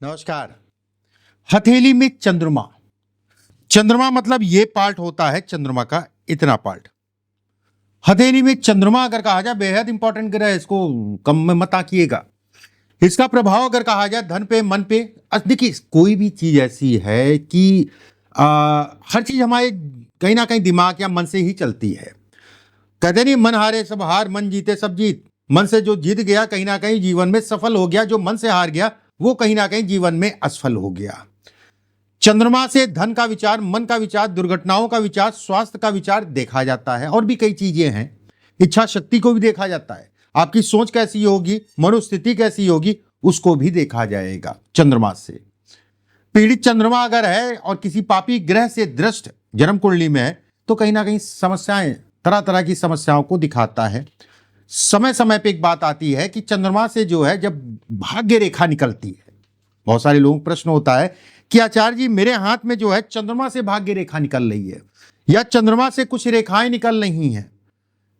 नमस्कार। हथेली में चंद्रमा। चंद्रमा मतलब ये पार्ट होता है चंद्रमा का, इतना पार्ट। हथेली में चंद्रमा अगर कहा जाए बेहद इंपॉर्टेंट ग्रह है, इसको कम में मत आंकिएगा। इसका प्रभाव अगर कहा जाए धन पे, मन पे, देखिए कोई भी चीज ऐसी है कि हर चीज हमारे कहीं ना कहीं दिमाग या मन से ही चलती है। कहते नहीं मन हारे सब हार, मन जीते सब जीत। मन से जो जीत गया कहीं ना कहीं जीवन में सफल हो गया, जो मन से हार गया वो कहीं ना कहीं जीवन में असफल हो गया। चंद्रमा से धन का विचार, मन का विचार, दुर्घटनाओं का विचार, स्वास्थ्य का विचार देखा जाता है और भी कई चीजें हैं। इच्छा शक्ति को भी देखा जाता है, आपकी सोच कैसी होगी, मनोस्थिति कैसी होगी, उसको भी देखा जाएगा चंद्रमा से। पीड़ित चंद्रमा अगर है और किसी पापी ग्रह से दृष्ट जन्म कुंडली में है तो कहीं ना कहीं समस्याएं, तरह तरह की समस्याओं को दिखाता है। समय समय पे एक बात आती है कि चंद्रमा से जो है जब भाग्य रेखा निकलती है, बहुत सारे लोगों को प्रश्न होता है कि आचार्य जी मेरे हाथ में जो है चंद्रमा से भाग्य रेखा निकल रही है या चंद्रमा से कुछ रेखाएं निकल रही हैं।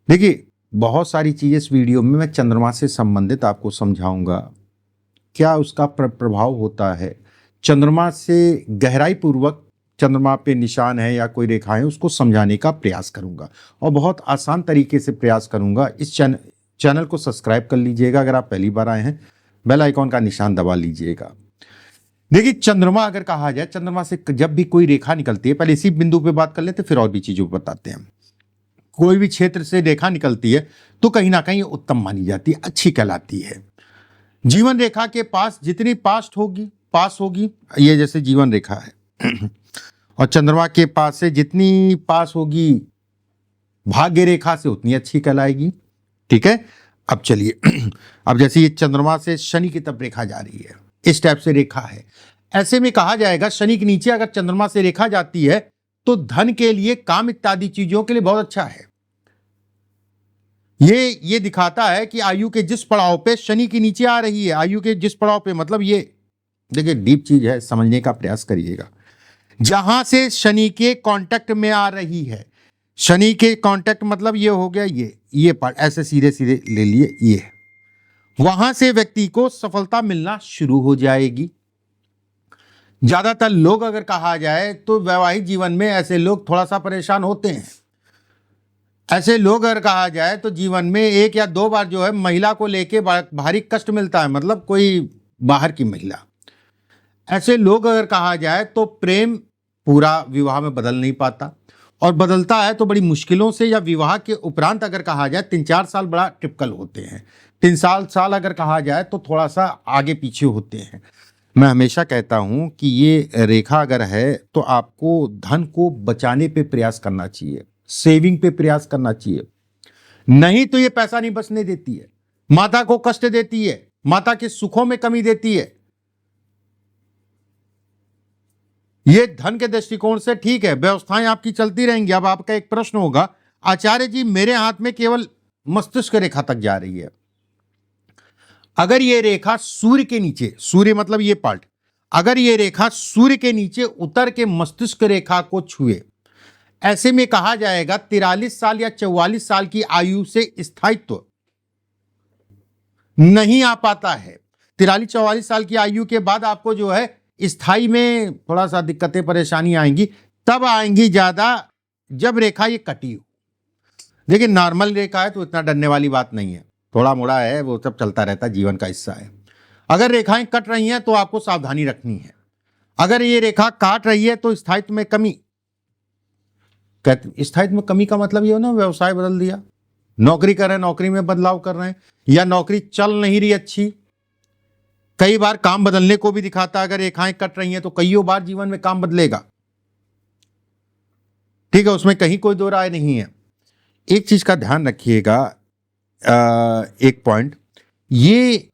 देखिए बहुत सारी चीजें इस वीडियो में मैं चंद्रमा से संबंधित आपको समझाऊंगा, क्या उसका प्रभाव होता है। चंद्रमा से गहराई पूर्वक चंद्रमा पे निशान है या कोई रेखाएं, उसको समझाने का प्रयास करूंगा और बहुत आसान तरीके से प्रयास करूंगा। इस चैनल को सब्सक्राइब कर लीजिएगा अगर आप पहली बार आए हैं, बेल आइकॉन का निशान दबा लीजिएगा। देखिए चंद्रमा अगर कहा जाए, चंद्रमा से जब भी कोई रेखा निकलती है, पहले इसी बिंदु पे बात कर लेते फिर और भी चीजों को बताते हैं। कोई भी क्षेत्र से रेखा निकलती है तो कहीं ना कहीं उत्तम मानी जाती है, अच्छी कहलाती है। जीवन रेखा के पास जितनी पास होगी, ये जैसे जीवन रेखा है और चंद्रमा के पास से जितनी पास होगी भाग्य रेखा से उतनी अच्छी कहलाएगी। ठीक है, अब चलिए अब जैसे ये चंद्रमा से शनि की तरफ रेखा जा रही है, इस टाइप से रेखा है, ऐसे में कहा जाएगा शनि के नीचे अगर चंद्रमा से रेखा जाती है तो धन के लिए, काम इत्यादि चीजों के लिए बहुत अच्छा है। ये दिखाता है कि आयु के जिस पड़ाव पे शनि की नीचे आ रही है, आयु के जिस पड़ाव पे, मतलब ये देखिए डीप चीज है, समझने का प्रयास करिएगा। जहां से शनि के कांटेक्ट में आ रही है, शनि के कांटेक्ट मतलब ये हो गया, ये पार्ट ऐसे सीधे सीधे ले लिए, ये वहां से व्यक्ति को सफलता मिलना शुरू हो जाएगी। ज्यादातर लोग अगर कहा जाए तो वैवाहिक जीवन में ऐसे लोग थोड़ा सा परेशान होते हैं। ऐसे लोग अगर कहा जाए तो जीवन में एक या दो बार जो है महिला को लेके भारी कष्ट मिलता है, मतलब कोई बाहर की महिला। ऐसे लोग अगर कहा जाए तो प्रेम पूरा विवाह में बदल नहीं पाता और बदलता है तो बड़ी मुश्किलों से, या विवाह के उपरांत अगर कहा जाए 3-4 साल बड़ा टिपिकल होते हैं। 3 साल अगर कहा जाए तो थोड़ा सा आगे पीछे होते हैं। मैं हमेशा कहता हूं कि ये रेखा अगर है तो आपको धन को बचाने पे प्रयास करना चाहिए, सेविंग पे प्रयास करना चाहिए, नहीं तो ये पैसा नहीं बचने देती है, माता को कष्ट देती है, माता के सुखों में कमी देती है। ये धन के दृष्टिकोण से ठीक है, व्यवस्थाएं आपकी चलती रहेंगी। अब आपका एक प्रश्न होगा, आचार्य जी मेरे हाथ में केवल मस्तिष्क रेखा तक जा रही है, अगर ये रेखा सूर्य के नीचे, सूर्य मतलब ये पार्ट, अगर ये रेखा सूर्य के नीचे उतर के मस्तिष्क रेखा को छुए, ऐसे में कहा जाएगा 43 साल या 44 साल की आयु से स्थायित्व नहीं आ पाता है। 43-44 साल की आयु के बाद आपको जो है स्थाई में थोड़ा सा दिक्कतें परेशानी आएंगी, तब आएंगी ज्यादा जब रेखा ये कटी हो। देखिए नॉर्मल रेखा है तो इतना डरने वाली बात नहीं है, थोड़ा मोड़ा है वो सब चलता रहता है, जीवन का हिस्सा है। अगर रेखाएं कट रही हैं तो आपको सावधानी रखनी है। अगर ये रेखा काट रही है तो स्थायित्व में कमी, स्थायित्व में कमी का मतलब ये हो ना, व्यवसाय बदल दिया, नौकरी कर रहे हैं नौकरी में बदलाव कर रहे हैं, या नौकरी चल नहीं रही अच्छी, कई बार काम बदलने को भी दिखाता है। अगर रेखाएं कट रही हैं तो कईयों बार जीवन में काम बदलेगा। ठीक है, उसमें कहीं कोई दो राय नहीं है। एक चीज का ध्यान रखिएगा, एक पॉइंट, ये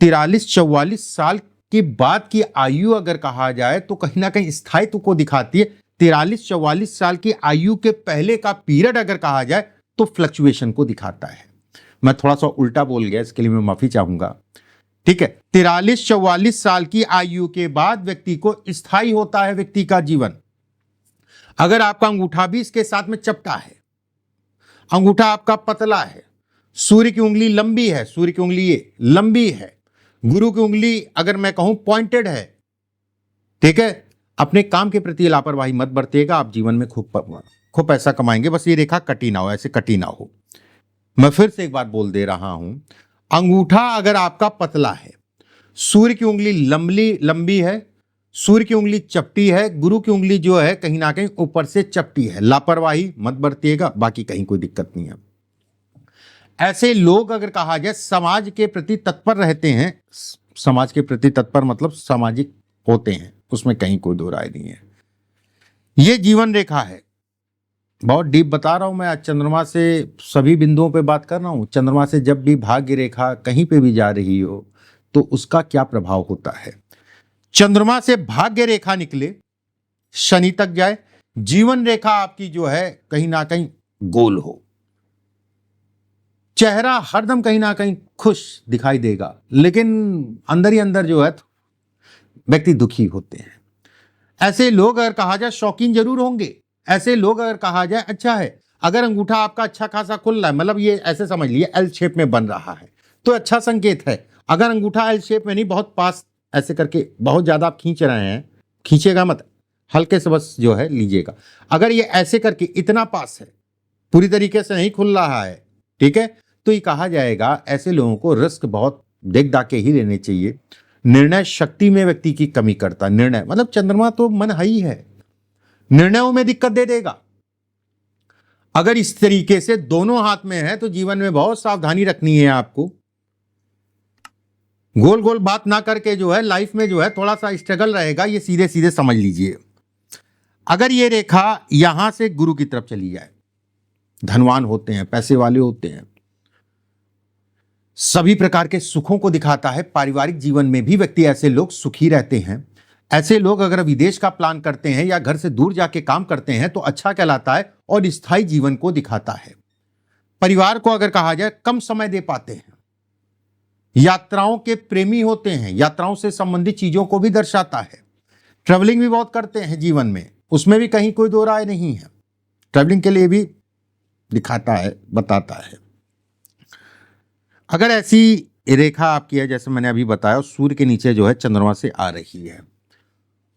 43-44 साल के बाद की आयु अगर कहा जाए तो कहीं ना कहीं स्थायित्व को दिखाती है। 43-44 साल की आयु के पहले का पीरियड अगर कहा जाए तो फ्लक्चुएशन को दिखाता है। मैं थोड़ा सा उल्टा बोल गया, इसके लिए मैं माफी चाहूंगा। ठीक है, 43-44 साल की आयु के बाद व्यक्ति को स्थायी होता है व्यक्ति का जीवन। अगर आपका अंगूठा भी इसके साथ में चपटा है, अंगूठा आपका पतला है, सूर्य की उंगली लंबी है, सूर्य की उंगली ये लंबी है, गुरु की उंगली अगर मैं कहूं पॉइंटेड है, ठीक है, अपने काम के प्रति लापरवाही मत बरतिएगा, आप जीवन में खूब पैसा कमाएंगे, बस ये रेखा कटी ना हो, ऐसे कटी ना हो। मैं फिर से एक बार बोल दे रहा हूं, अंगूठा अगर आपका पतला है, सूर्य की उंगली लंबी है, सूर्य की उंगली चपटी है, गुरु की उंगली जो है कहीं ना कहीं ऊपर से चपटी है, लापरवाही मत बरतिएगा, बाकी कहीं कोई दिक्कत नहीं है। ऐसे लोग अगर कहा जाए समाज के प्रति तत्पर रहते हैं, समाज के प्रति तत्पर मतलब सामाजिक होते हैं, उसमें कहीं कोई दो राय नहीं है। ये जीवन रेखा है, बहुत डीप बता रहा हूं मैं, आज चंद्रमा से सभी बिंदुओं पे बात कर रहा हूं। चंद्रमा से जब भी भाग्य रेखा कहीं पे भी जा रही हो तो उसका क्या प्रभाव होता है। चंद्रमा से भाग्य रेखा निकले, शनि तक जाए, जीवन रेखा आपकी जो है कहीं ना कहीं गोल हो, चेहरा हरदम कहीं ना कहीं खुश दिखाई देगा, लेकिन अंदर ही अंदर जो है व्यक्ति दुखी होते हैं। ऐसे लोग अगर कहा जाए शौकीन जरूर होंगे, ऐसे लोग अगर कहा जाए अच्छा है, अगर अंगूठा आपका अच्छा खासा खुल रहा है, मतलब ये ऐसे समझ लिए एल शेप में बन रहा है तो अच्छा संकेत है। अगर अंगूठा एल शेप में नहीं, बहुत पास ऐसे करके बहुत ज्यादा आप खींच रहे हैं, खींचेगा मत, हल्के से बस जो है लीजिएगा। अगर ये ऐसे करके इतना पास है, पूरी तरीके से नहीं खुल रहा है, ठीक है, तो ये कहा जाएगा ऐसे लोगों को रिस्क बहुत देख दाख के ही लेने चाहिए। निर्णय शक्ति में व्यक्ति की कमी करता, निर्णय मतलब चंद्रमा तो मन ही है, निर्णयों में दिक्कत दे देगा। अगर इस तरीके से दोनों हाथ में है तो जीवन में बहुत सावधानी रखनी है आपको, गोल गोल बात ना करके जो है लाइफ में जो है थोड़ा सा स्ट्रगल रहेगा, ये सीधे सीधे समझ लीजिए। अगर ये रेखा यहां से गुरु की तरफ चली जाए, धनवान होते हैं, पैसे वाले होते हैं, सभी प्रकार के सुखों को दिखाता है। पारिवारिक जीवन में भी व्यक्ति ऐसे लोग सुखी रहते हैं। ऐसे लोग अगर विदेश का प्लान करते हैं या घर से दूर जाके काम करते हैं तो अच्छा कहलाता है और स्थायी जीवन को दिखाता है। परिवार को अगर कहा जाए कम समय दे पाते हैं, यात्राओं के प्रेमी होते हैं, यात्राओं से संबंधित चीजों को भी दर्शाता है। ट्रैवलिंग भी बहुत करते हैं जीवन में, उसमें भी कहीं कोई दो राय नहीं है, ट्रैवलिंग के लिए भी दिखाता है, बताता है। अगर ऐसी रेखा आपकी है जैसे मैंने अभी बताया, सूर्य के नीचे जो है चंद्रमा से आ रही है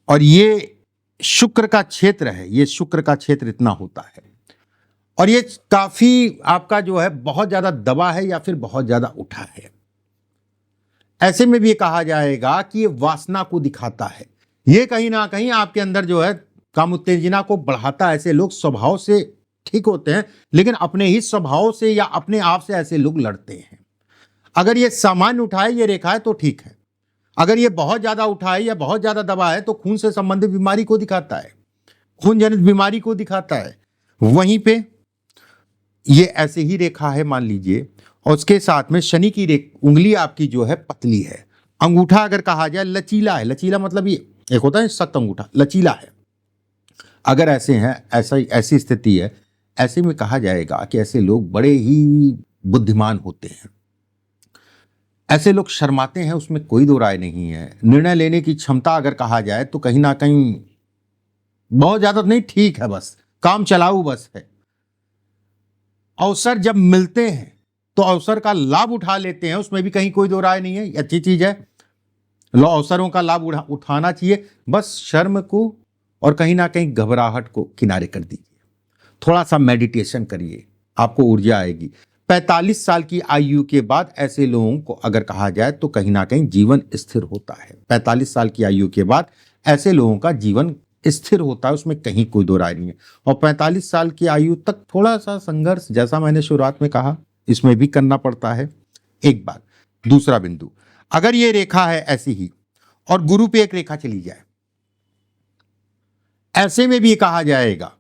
और ये शुक्र का क्षेत्र है, ये शुक्र का क्षेत्र इतना होता है और ये काफी आपका जो है बहुत ज्यादा दबा है या फिर बहुत ज्यादा उठा है। ऐसे में भी कहा जाएगा कि ये वासना को दिखाता है, ये कहीं ना कहीं आपके अंदर जो है काम उत्तेजना को बढ़ाता है। ऐसे लोग स्वभाव से ठीक होते हैं लेकिन अपने ही स्वभाव से या अपने आप से ऐसे लोग लड़ते हैं। अगर ये सामान्य उठाए ये रेखा है तो ठीक है, अगर ये बहुत ज्यादा उठाए या बहुत ज्यादा दबा है तो खून से संबंधित बीमारी को दिखाता है, खून जनित बीमारी को दिखाता है। वहीं पे ये ऐसे ही रेखा है मान लीजिए, और उसके साथ में शनि की उंगली आपकी जो है पतली है, अंगूठा अगर कहा जाए लचीला है, लचीला मतलब ये एक होता है सख्त अंगूठा, लचीला है। अगर ऐसे हैं, ऐसी स्थिति है, ऐसे में कहा जाएगा कि ऐसे लोग बड़े ही बुद्धिमान होते हैं। ऐसे लोग शर्माते हैं, उसमें कोई दो राय नहीं है। निर्णय लेने की क्षमता अगर कहा जाए तो कहीं ना कहीं बहुत ज्यादा नहीं, ठीक है, बस काम चलाऊ बस है। अवसर जब मिलते हैं तो अवसर का लाभ उठा लेते हैं, उसमें भी कहीं कोई दो राय नहीं है, अच्छी चीज है। लो अवसरों का लाभ उठाना चाहिए, बस शर्म को और कहीं ना कहीं घबराहट को किनारे कर दीजिए, थोड़ा सा मेडिटेशन करिए, आपको ऊर्जा आएगी। 45 साल की आयु के बाद ऐसे लोगों को अगर कहा जाए तो कहीं ना कहीं जीवन स्थिर होता है। 45 साल की आयु के बाद ऐसे लोगों का जीवन स्थिर होता है, उसमें कहीं कोई दो राय नहीं है। और 45 साल की आयु तक थोड़ा सा संघर्ष, जैसा मैंने शुरुआत में कहा, इसमें भी करना पड़ता है। एक बात, दूसरा बिंदु, अगर ये रेखा है ऐसी ही और गुरु पे एक रेखा चली जाए, ऐसे में भी कहा जाएगा,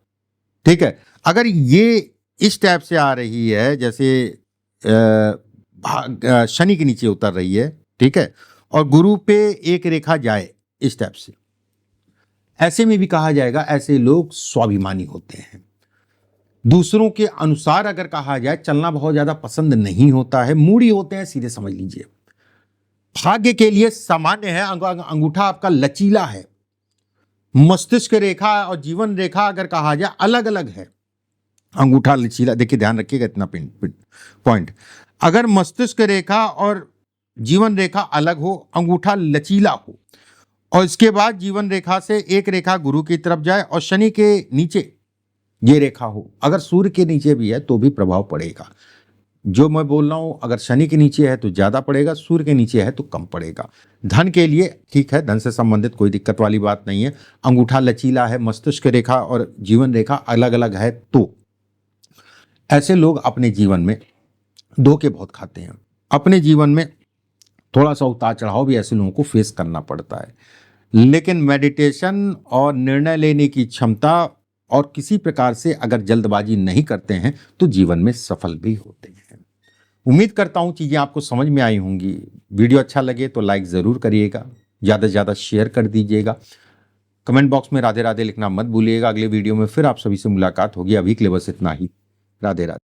ठीक है, अगर ये इस टाइप से आ रही है जैसे शनि के नीचे उतर रही है, ठीक है, और गुरु पे एक रेखा जाए इस टाइप से, ऐसे में भी कहा जाएगा ऐसे लोग स्वाभिमानी होते हैं। दूसरों के अनुसार अगर कहा जाए चलना बहुत ज्यादा पसंद नहीं होता है, मूडी होते हैं, सीधे समझ लीजिए। भाग्य के लिए सामान्य है, अंगूठा आपका लचीला है, मस्तिष्क रेखा और जीवन रेखा अगर कहा जाए अलग अलग है। अंगूठा लचीला, देखिए ध्यान रखिएगा इतना पॉइंट, अगर मस्तिष्क रेखा और जीवन रेखा अलग हो, अंगूठा लचीला हो, और इसके बाद जीवन रेखा से एक रेखा गुरु की तरफ जाए और शनि के नीचे ये रेखा हो। अगर सूर्य के नीचे भी है तो भी प्रभाव पड़ेगा। जो मैं बोल रहा हूं, अगर शनि के नीचे है तो ज्यादा पड़ेगा, सूर्य के नीचे है तो कम पड़ेगा। धन के लिए ठीक है, धन से संबंधित कोई दिक्कत वाली बात नहीं है। अंगूठा लचीला है, मस्तिष्क रेखा और जीवन रेखा अलग अलग है, तो ऐसे लोग अपने जीवन में धोखे बहुत खाते हैं। अपने जीवन में थोड़ा सा उतार चढ़ाव भी ऐसे लोगों को फेस करना पड़ता है, लेकिन मेडिटेशन और निर्णय लेने की क्षमता और किसी प्रकार से अगर जल्दबाजी नहीं करते हैं तो जीवन में सफल भी होते हैं। उम्मीद करता हूं चीजें आपको समझ में आई होंगी। वीडियो अच्छा लगे तो लाइक जरूर करिएगा, ज्यादा से ज्यादा शेयर कर दीजिएगा। कमेंट बॉक्स में राधे राधे लिखना मत भूलिएगा। अगले वीडियो में फिर आप सभी से मुलाकात होगी। अभी के लिए बस इतना ही। राधे राधे।